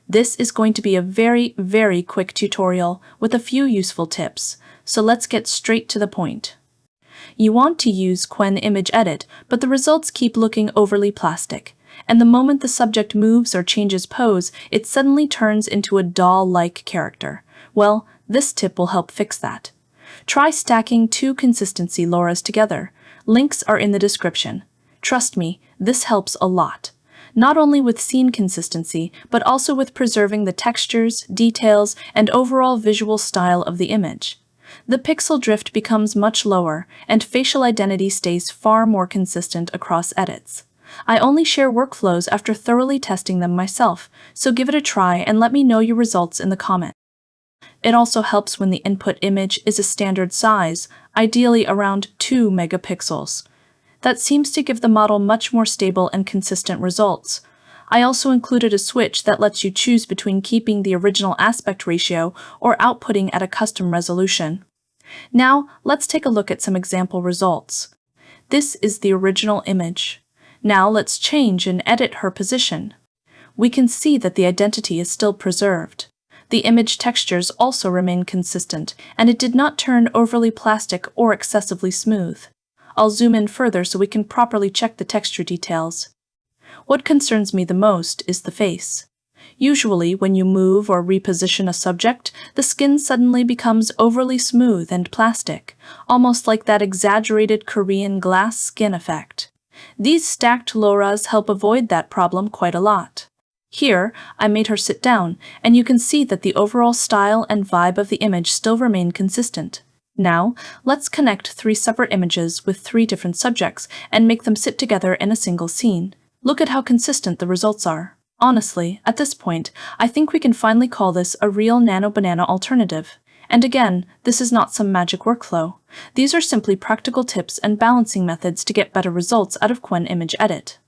This is going to be a very quick tutorial with a few useful tips, so let's get straight to the point. You want to use Qwen-Image-Edit, but the results keep looking overly plastic, and the moment the subject moves or changes pose, it suddenly turns into a doll-like character. Well, this tip will help fix that. Try stacking two consistency LoRAs together. Links are in the description. Trust me, this helps a lot. Not only with scene consistency, but also with preserving the textures, details, and overall visual style of the image. The pixel drift becomes much lower, and facial identity stays far more consistent across edits. I only share workflows after thoroughly testing them myself, so give it a try and let me know your results in the comments. It also helps when the input image is a standard size, ideally around 2 megapixels. That seems to give the model much more stable and consistent results. I also included a switch that lets you choose between keeping the original aspect ratio or outputting at a custom resolution. Now, let's take a look at some example results. This is the original image. Now let's change and edit her position. We can see that the identity is still preserved. The image textures also remain consistent, and it did not turn overly plastic or excessively smooth. I'll zoom in further so we can properly check the texture details. What concerns me the most is the face. Usually, when you move or reposition a subject, the skin suddenly becomes overly smooth and plastic, almost like that exaggerated Korean glass skin effect. These stacked LoRAs help avoid that problem quite a lot. Here, I made her sit down, and you can see that the overall style and vibe of the image still remain consistent. Now, let's connect 3 separate images with 3 different subjects and make them sit together in a single scene. Look at how consistent the results are. Honestly, at this point, I think we can finally call this a real nano-banana alternative. And again, this is not some magic workflow. These are simply practical tips and balancing methods to get better results out of Qwen-Image-Edit.